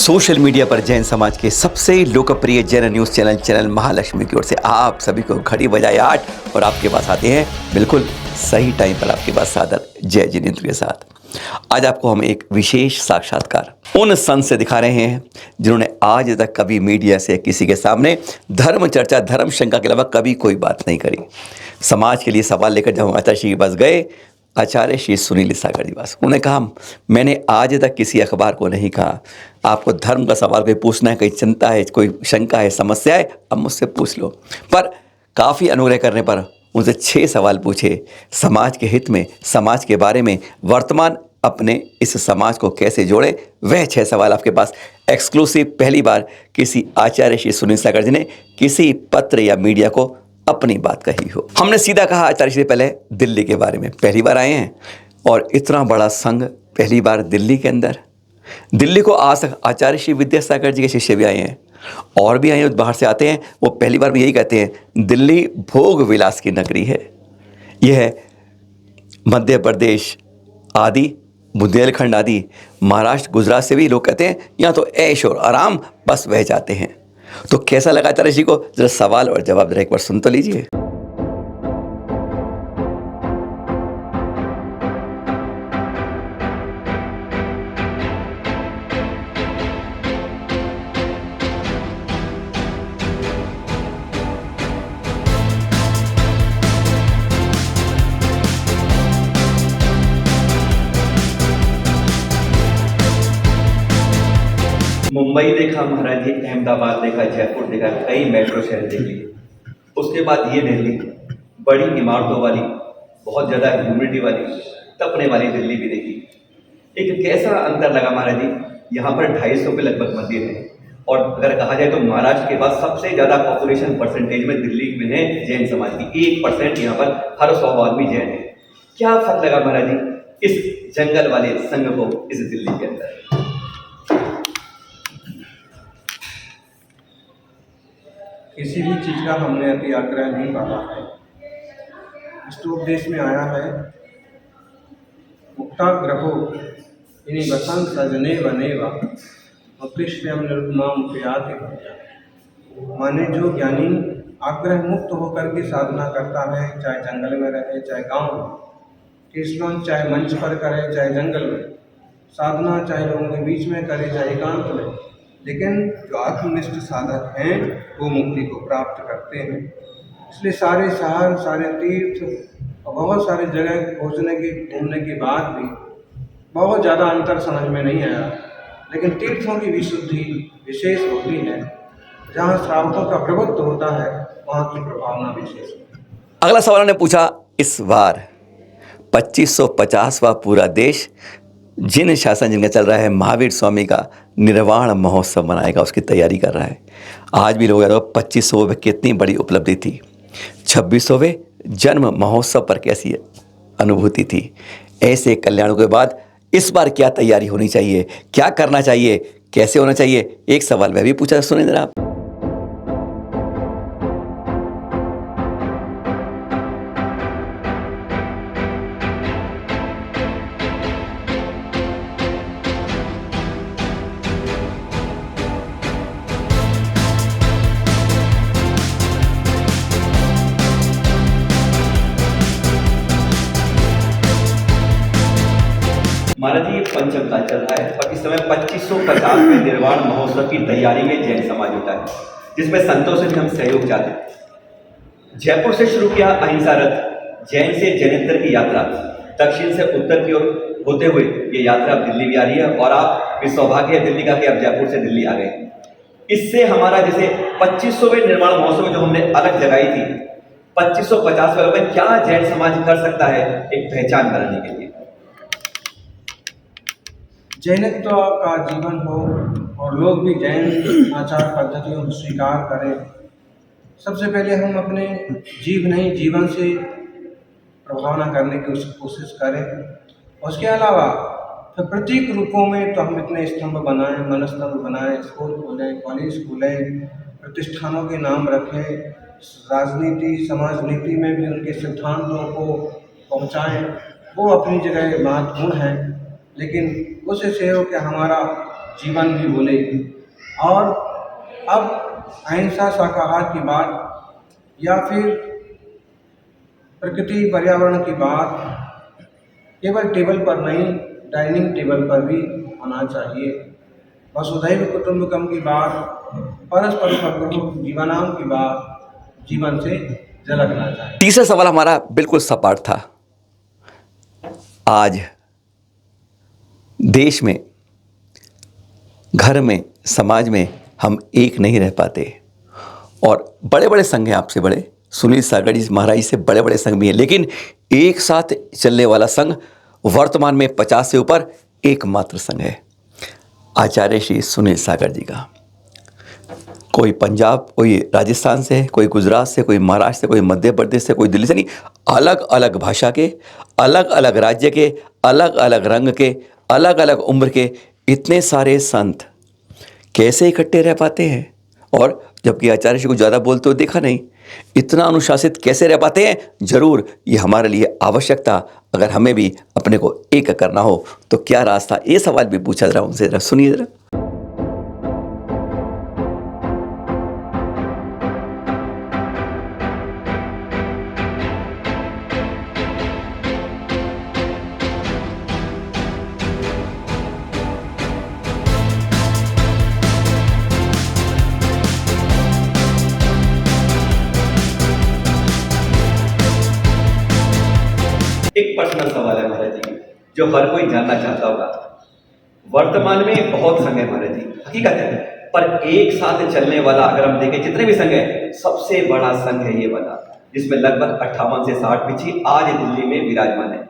Social media पर जैन समाज के सबसे लोकप्रिय जैन न्यूज़ चैनल महालक्ष्मी की ओर से आप सभी को घड़ी बजाए 8 और आपके पास आते हैं बिल्कुल सही टाइम पर आपके पास सादर जय जिनेंद्र के साथ। आज आपको हम एक विशेष साक्षात्कार उन संत से दिखा रहे हैं जिन्होंने आज तक कभी मीडिया से किसी के सामने धर्म चर्चा धर्म शंका के अलावा कभी कोई बात नहीं करी। समाज के लिए सवाल लेकर जब हम आचार्य श्री के पास गए, आचार्य श्री सुनील सागर जी पास, उन्होंने कहा मैंने आज तक किसी अखबार को नहीं कहा आपको धर्म का सवाल कोई पूछना है, कोई चिंता है, कोई शंका है, समस्या है, अब मुझसे पूछ लो। पर काफ़ी अनुग्रह करने पर उनसे 6 सवाल पूछे समाज के हित में, समाज के बारे में, वर्तमान अपने इस समाज को कैसे जोड़े। वह 6 सवाल आपके पास एक्सक्लूसिव पहली बार किसी आचार्य श्री सुनील सागर जी ने किसी पत्र या मीडिया को अपनी बात कही हो। हमने सीधा कहा आचार्य श्री पहले दिल्ली के बारे में, पहली बार आए हैं और इतना बड़ा संघ पहली बार दिल्ली के अंदर। दिल्ली को आज तक आचार्य श्री विद्यासागर जी के शिष्य भी आए हैं और भी आए हैं, बाहर से आते हैं, वो पहली बार में यही कहते हैं दिल्ली भोग विलास की नगरी है। यह है मध्य प्रदेश आदि, बुंदेलखंड आदि, महाराष्ट्र गुजरात से भी लोग कहते हैं यहाँ तो ऐश और आराम बस वह जाते हैं। तो कैसा लगा आचार्य जी को, जरा सवाल और जवाब जरा एक बार सुन तो लीजिए। मुंबई देखा महाराज जी, अहमदाबाद देखा, जयपुर देखा, कई मेट्रो शहर देख लिए। उसके बाद ये दिल्ली बड़ी इमारतों वाली, बहुत ज़्यादा ह्यूमिडिटी वाली, तपने वाली दिल्ली भी देखी। एक कैसा अंतर लगा महाराज जी, यहाँ पर 250 के लगभग मंदिर हैं और अगर कहा जाए तो महाराष्ट्र के बाद सबसे ज़्यादा पॉपुलेशन परसेंटेज में दिल्ली में है जैन समाज की। 1% यहाँ पर हर 100 आदमी जैन है। क्या फर्क लगा महाराज जी इस जंगल वाले संघ को इस दिल्ली के अंदर? किसी भी चीज़ का हमने अति आग्रह नहीं पाला है। इस उपदेश में आया है मुक्ताग्रहो इन्हीं वसंत सजने बनेवा कृष्ण निरुपमाम प्रियाति भजा। माने जो ज्ञानी आग्रह मुक्त होकर के साधना करता है, चाहे जंगल में रहे, चाहे गांव में, कृष्ण चाहे मंच पर करे, चाहे जंगल में साधना, चाहे लोगों के बीच में करे, चाहे एकांत में, लेकिन जो आत्मनिष्ठ साधक हैं वो मुक्ति को प्राप्त करते हैं। इसलिए सारे शहर, सारे तीर्थ और बहुत सारे जगह खोजने के, घूमने के बाद भी बहुत ज़्यादा अंतर समझ में नहीं आया। लेकिन तीर्थों की विशुद्धि विशेष होती है। जहाँ श्रावकों का प्रभुत्व होता है वहाँ की प्रभावना विशेष होती है। अगला सवाल उन्होंने पूछा, इस बार 2550वां पूरा देश जिन शासन जिनका चल रहा है महावीर स्वामी का निर्वाण महोत्सव मनाएगा, उसकी तैयारी कर रहा है। आज भी लोग 2500वें कितनी बड़ी उपलब्धि थी, 2600वें जन्म महोत्सव पर कैसी अनुभूति थी। ऐसे कल्याणों के बाद इस बार क्या तैयारी होनी चाहिए, क्या करना चाहिए, कैसे होना चाहिए, एक सवाल वह भी पूछा। सुनिए जरा आप। महाराज जी पंचम काल चल रहा है और इस समय 2550वें निर्वाण महोत्सव की तैयारी में जैन समाज होता है, जिसमें संतों से भी हम सहयोग चाहते हैं। जयपुर से शुरू किया अहिंसा रथ, जैन से जैनेतर की यात्रा, दक्षिण से उत्तर की ओर होते हुए ये यात्रा अब दिल्ली भी आ रही है और आप भी सौभाग्य है दिल्ली का कि आप जयपुर से दिल्ली आ गए। इससे हमारा जैसे 2500वें निर्वाण महोत्सव जो हमने अलग जगाई थी, 2550 वालों में क्या जैन समाज कर सकता है एक पहचान बनाने के लिए? जैनत्व का जीवन हो और लोग भी जैन आचार पद्धतियों को स्वीकार करें। सबसे पहले हम अपने जीव नहीं जीवन से प्रभावना करने की कोशिश करें। उसके अलावा तो प्रतीक रूपों में तो हम इतने स्तंभ बनाएं, मनस्तंभ बनाएं, स्कूल खोलें, कॉलेज खोलें, प्रतिष्ठानों के नाम रखें, राजनीति समाज नीति में भी उनके सिद्धांतों को पहुँचाएँ। वो अपनी जगह महत्वपूर्ण है, लेकिन उससे हो कि हमारा जीवन भी बोले। और अब अहिंसा शाकाहार की बात या फिर प्रकृति पर्यावरण की बात केवल टेबल पर नहीं, डाइनिंग टेबल पर भी होना चाहिए। वसुधैव कुटुंबकम की बात, परस्पर उपद्रव जीवनाम की बात जीवन से झलकना चाहिए। तीसरा सवाल हमारा बिल्कुल सपाट था। आज देश में, घर में, समाज में हम एक नहीं रह पाते और बड़े बड़े संघ हैं, आपसे बड़े, सुनील सागर जी महाराज से बड़े बड़े संघ भी हैं, लेकिन एक साथ चलने वाला संघ वर्तमान में 50 से ऊपर एकमात्र संघ है, आचार्य श्री सुनील सागर जी का। कोई पंजाब, कोई राजस्थान से, कोई गुजरात से, कोई महाराष्ट्र से, कोई मध्य प्रदेश से, कोई दिल्ली से, नहीं, अलग अलग भाषा के, अलग अलग राज्य के, अलग अलग रंग के, अलग अलग उम्र के इतने सारे संत कैसे इकट्ठे रह पाते हैं? और जबकि आचार्य श्री को ज़्यादा बोलते हुए देखा नहीं, इतना अनुशासित कैसे रह पाते हैं? जरूर ये हमारे लिए आवश्यकता, अगर हमें भी अपने को एक करना हो तो क्या रास्ता, ये सवाल भी पूछा जरा उनसे, जरा सुनिए जरा। एक पर्सनल सवाल है महाराज जी, जो हर कोई जानना चाहता होगा। वर्तमान में बहुत संघ है महाराज जी, हकीकत है, पर एक साथ चलने वाला अगर हम देखें जितने भी संघ है, सबसे बड़ा संघ है ये वाला, जिसमें लगभग 58 से 60 पीछे आज दिल्ली में विराजमान है।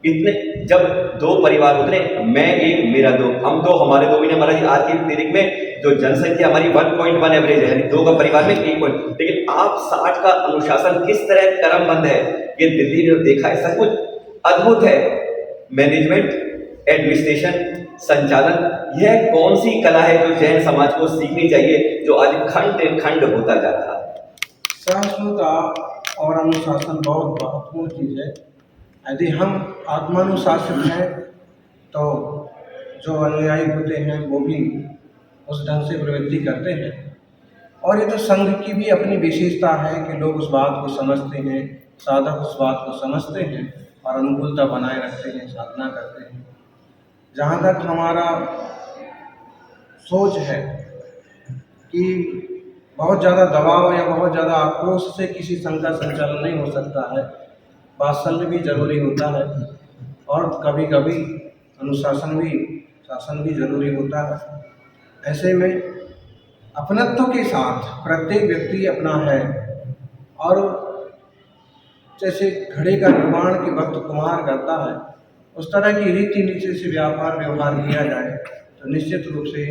इतने जब दो परिवार उतरे, मैं एक मेरा दो, हम दो हमारे दो भी नहीं महाराज जी। आज की तारीख में जो जनसंख्या हमारी 1.1 एवरेज है, यानी दो का परिवार में 1 पॉइंट, लेकिन आप 60 का अनुशासन किस तरह क्रमबद्ध है, ये दिल्ली में देखा है, सब कुछ अद्भुत है। मैनेजमेंट, एडमिनिस्ट्रेशन, संचालन, यह कौन सी कला है जो जैन समाज को सीखनी चाहिए, जो आज खंड खंड होता जा रहा है? सहिष्णुता और अनुशासन बहुत महत्वपूर्ण चीज़ है। यदि हम आत्मानुशासित हैं तो जो अनुयायी होते हैं वो भी उस ढंग से प्रवृत्ति करते हैं। और ये तो संघ की भी अपनी विशेषता है कि लोग उस बात को समझते हैं, साधक उस बात को समझते हैं और अनुकूलता बनाए रखते हैं, साधना करते हैं। जहाँ तक हमारा सोच है कि बहुत ज़्यादा दबाव या बहुत ज़्यादा आक्रोश से किसी संघ का संचालन नहीं हो सकता है, वात्सल्य भी जरूरी होता है और कभी कभी शासन भी जरूरी होता है। ऐसे में अपनत्व के साथ प्रत्येक व्यक्ति अपना है, और जैसे घड़े का निर्माण के वक्त कुम्हार करता है, उस तरह की रीति नीति से व्यवहार किया जाए तो निश्चित रूप से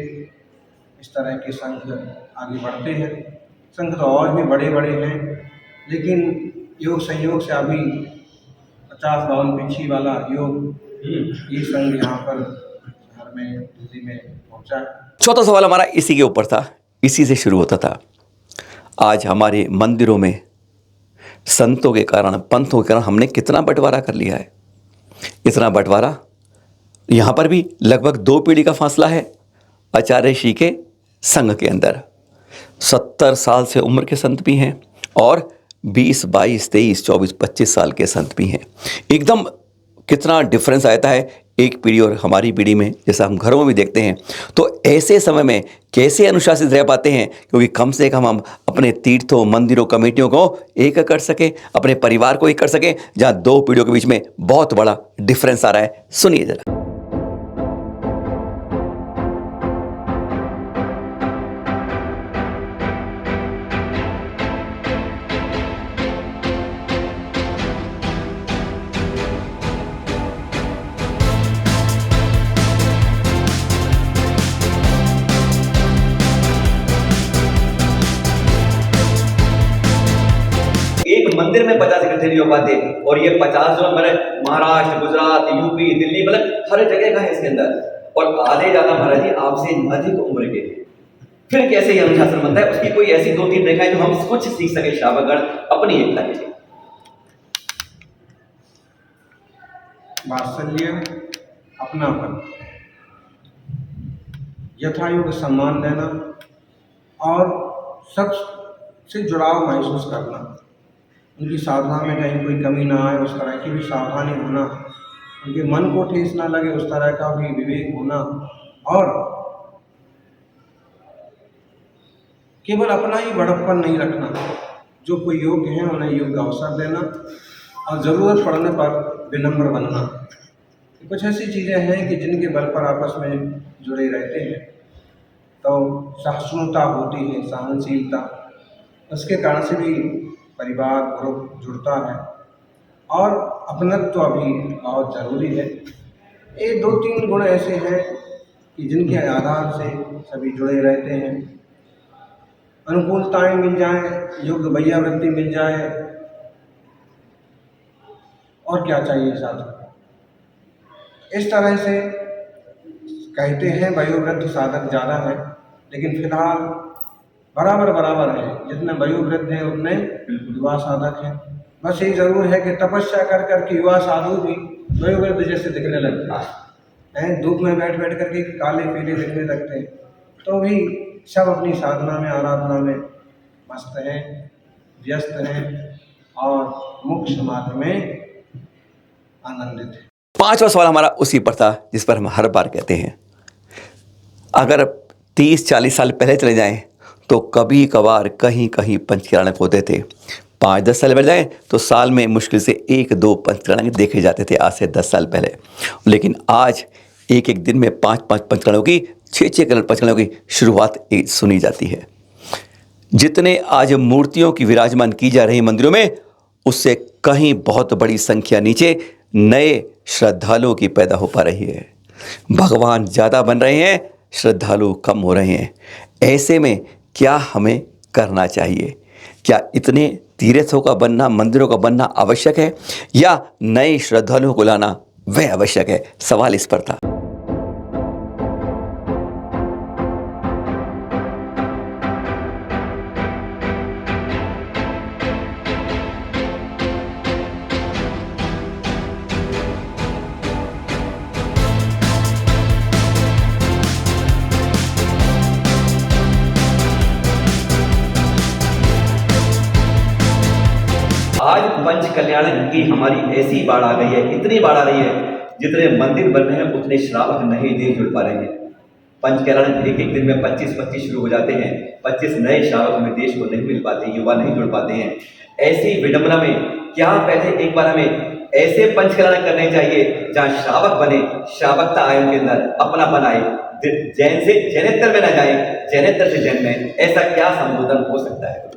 इस तरह के संघ आगे बढ़ते हैं। संघ तो और भी बड़े बड़े हैं, लेकिन योग संयोग से अभी 50-52 पीछी वाला योग ये संघ यहाँ पर शहर में, दिल्ली में पहुँचा है। चौथा सवाल हमारा इसी के ऊपर था, इसी से शुरू होता था। आज हमारे मंदिरों में संतों के कारण, पंथों के कारण हमने कितना बंटवारा कर लिया है। इतना बंटवारा, यहाँ पर भी लगभग 2 पीढ़ी का फासला है आचार्य श्री के संघ के अंदर। 70 साल से उम्र के संत भी हैं और 20, 22, 23, 24, 25 साल के संत भी हैं। एकदम कितना डिफरेंस आता है एक पीढ़ी और हमारी पीढ़ी में, जैसा हम घरों में भी देखते हैं। तो ऐसे समय में कैसे अनुशासित रह पाते हैं, क्योंकि कम से कम हम अपने तीर्थों, मंदिरों, कमेटियों को एक कर सकें, अपने परिवार को एक कर सकें, जहाँ 2 पीढ़ियों के बीच में बहुत बड़ा डिफरेंस आ रहा है। सुनिए जरा। मंदिर में 50 इकट्ठे नहीं हो पाते, और ये 50 जो मेरे महाराष्ट्र, गुजरात, यूपी, दिल्ली, मतलब हर जगह का है इसके अंदर, और आधे ज्यादा महाराज जी आपसे अधिक उम्र के। फिर कैसे ये अनुशासन बनता है? उसकी कोई ऐसी 2-3 रेखाएं जो हम कुछ सीख सके श्रावकगण अपनी एकता के लिए। वात्सल्य, अपनापन, यथायोग्य सम्मान देना और शख्स से जुड़ाव महसूस करना, उनकी साधना में कहीं कोई कमी ना आए उस तरह की भी सावधानी होना, उनके मन को ठेस ना लगे उस तरह का भी विवेक होना, और केवल अपना ही बड़प्पन नहीं रखना, जो कोई योग्य है उन्हें योग्य अवसर देना और ज़रूरत पड़ने पर विनम्र बनना। कुछ ऐसी चीज़ें हैं कि जिनके बल पर आपस में जुड़े रहते हैं तो सहिष्णुता होती है, सहनशीलता, उसके कारण से भी परिवार ग्रुप जुड़ता है और अपनत्व भी बहुत ज़रूरी है। ये 2-3 गुण ऐसे हैं कि जिनके आधार से सभी जुड़े रहते हैं। अनुकूलताएं मिल जाएं, योग्य वैयावृत्ति मिल जाए, और क्या चाहिए साथ। इस तरह से कहते हैं वयोवृद्ध साधक ज़्यादा है, लेकिन फिलहाल बराबर बराबर है, जितने वयोवृद्ध हैं उतने युवा साधक हैं। बस ये ज़रूर है कि तपस्या कर कर के युवा साधु भी वयोवृद्ध जैसे दिखने लगते हैं, धूप में बैठ बैठ करके काले पीले दिखने लगते हैं, तो भी सब अपनी साधना में आराधना में मस्त हैं, व्यस्त हैं और मोक्ष मार्ग में आनंदित हैं। 5वां सवाल हमारा उसी पर था जिस पर हम हर बार कहते हैं, अगर 30-40 साल पहले चले जाएं तो कभी कभार कहीं कहीं पंचकल्याणक होते थे। 5-10 साल बढ़ जाएं तो साल में मुश्किल से 1-2 पंचकल्याणक देखे जाते थे आज से 10 साल पहले। लेकिन आज एक एक दिन में 5-5 पंचकल्याणों की, 6-6 पंचकल्याणों की शुरुआत सुनी जाती है। जितने आज मूर्तियों की विराजमान की जा रही मंदिरों में, उससे कहीं बहुत बड़ी संख्या नीचे नए श्रद्धालुओं की पैदा हो पा रही है। भगवान ज़्यादा बन रहे हैं, श्रद्धालु कम हो रहे हैं। ऐसे में क्या हमें करना चाहिए? क्या इतने तीर्थों का बनना, मंदिरों का बनना आवश्यक है या नए श्रद्धालुओं को लाना वह आवश्यक है? सवाल इस पर था। आज पंच कल्याण की हमारी ऐसी बाढ़ आ गई है, इतनी बाढ़ आ रही है, जितने मंदिर बन रहे हैं उतने श्रावक नहीं जुड़ पा रहे हैं। पंच कल्याण एक एक दिन में 25-25 शुरू हो जाते हैं, 25 नए श्रावक हमें देश को नहीं मिल पाते, युवा नहीं जुड़ पाते हैं। ऐसी विडंबना में क्या पहले एक बार हमें ऐसे पंच कल्याण करने चाहिए जहाँ श्रावक बने, श्रावकता आए उनके अंदर, अपनापन आए, जैन से जैनेतर में न जाए, जैनेतर से जैन में, ऐसा क्या संबोधन हो सकता है?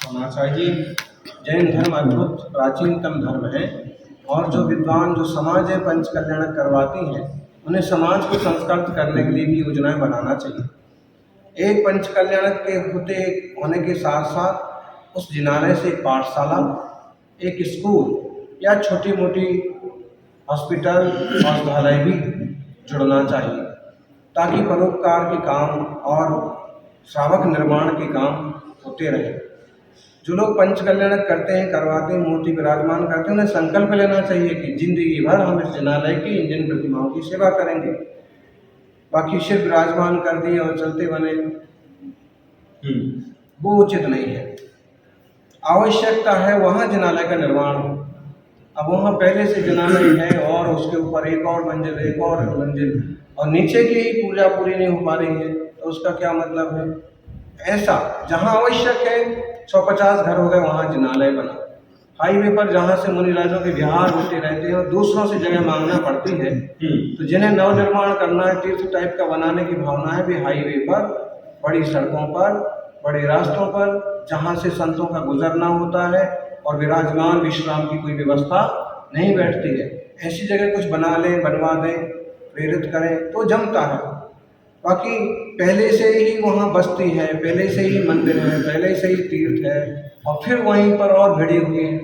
होना चाहिए। जैन धर्म अद्भुत प्राचीनतम धर्म है और जो विद्वान जो समाज है पंच कल्याण करवाती हैं, उन्हें समाज को संस्कृत करने के लिए भी योजनाएं बनाना चाहिए। एक पंच कल्याण के होने के साथ साथ उस जिनालय से एक पाठशाला, एक स्कूल या छोटी मोटी हॉस्पिटल, औषधालय भी जुड़ना चाहिए, ताकि परोपकार के काम और श्रावक निर्माण के काम होते रहे। जो लोग पंच कल्याण करते हैं, करवाते हैं, मूर्ति विराजमान करते हैं, उन्हें संकल्प लेना चाहिए कि जिंदगी भर हम इस जिनालय की, इन जिन प्रतिमाओं की सेवा करेंगे। बाकी शिव विराजमान कर दिए और चलते बने, वो उचित नहीं है। आवश्यकता है वहाँ जिनालय का निर्माण हो। अब वहाँ पहले से जिनालय है और उसके ऊपर एक और मंजिल, एक और मंजिल, और नीचे की ही पूजा पूरी नहीं हो पा रही है, तो उसका क्या मतलब है? ऐसा जहाँ आवश्यक है, 150 घर हो गए, वहाँ जिनालय बना। हाईवे पर जहाँ से मुनिराजों के विहार होते रहते हैं और दूसरों से जगह मांगना पड़ती है, तो जिन्हें नव निर्माण करना है, तीर्थ टाइप का बनाने की भावना है, भी हाईवे पर, बड़ी सड़कों पर, बड़े रास्तों पर, जहाँ से संतों का गुजरना होता है और विराजमान विश्राम की कोई व्यवस्था नहीं बैठती है, ऐसी जगह कुछ बना लें, बनवा दें, प्रेरित करें तो जमता है। बाकी पहले से ही वहाँ बस्ती है, पहले से ही मंदिर है, पहले से ही तीर्थ है और फिर वहीं पर और भिड़ी हुई है,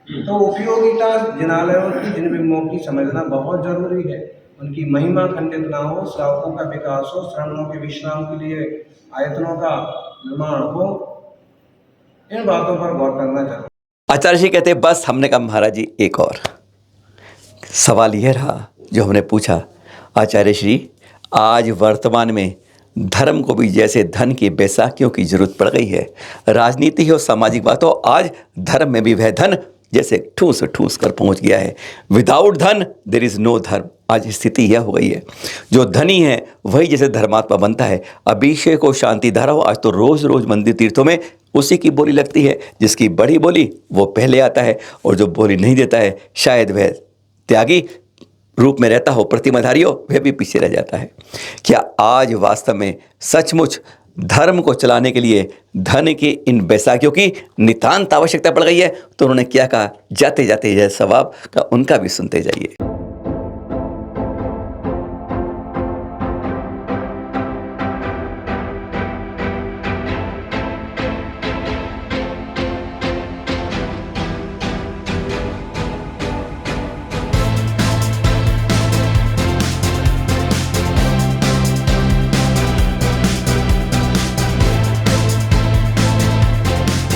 तो उपयोगिता जिनालयों की, जिन बिंबों की समझना बहुत जरूरी है। उनकी महिमा खंडित ना हो, श्रावकों का विकास हो, श्रमणों के विश्राम के लिए आयतनों का निर्माण हो, इन बातों पर गौर करना चाहिए। आचार्य जी कहते हैं, बस हमने कहा महाराज जी एक और सवाल यह रहा जो हमने पूछा, आचार्य श्री आज वर्तमान में धर्म को भी जैसे धन की बैसाखियों की जरूरत पड़ गई है, राजनीति हो सामाजिक बात हो, आज धर्म में भी वह धन जैसे ठूस ठूस कर पहुंच गया है। विदाउट धन देयर इज नो धर्म। आज स्थिति यह हो गई है, जो धनी है वही जैसे धर्मात्मा बनता है। अभिषेक हो, शांति धारा हो, आज तो रोज रोज मंदिर तीर्थों में उसी की बोली लगती है। जिसकी बड़ी बोली वो पहले आता है, और जो बोली नहीं देता है शायद वह त्यागी रूप में रहता हो, प्रतिमाधारी हो, वह भी पीछे रह जाता है। क्या आज वास्तव में सचमुच धर्म को चलाने के लिए धन की इन बैसाखियों की नितांत आवश्यकता पड़ गई है? तो उन्होंने क्या कहा, जाते जाते यह सवाब का उनका भी सुनते जाइए।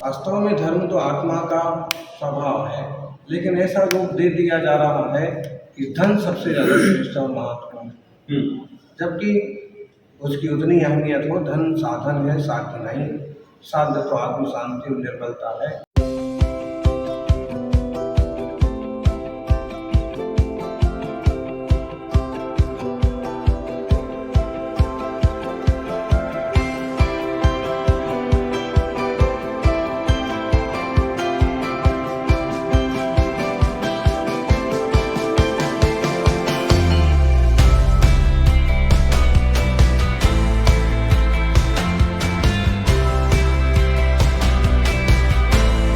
वास्तव में धर्म तो आत्मा का स्वभाव है, लेकिन ऐसा रूप दे दिया जा रहा है कि धन सबसे ज़्यादा श्रेष्ठ और महत्वपूर्ण, जबकि उसकी उतनी अहमियत हो। धन साधन है, साध्य नहीं। साध्य तो आत्म शांति और निर्बलता है।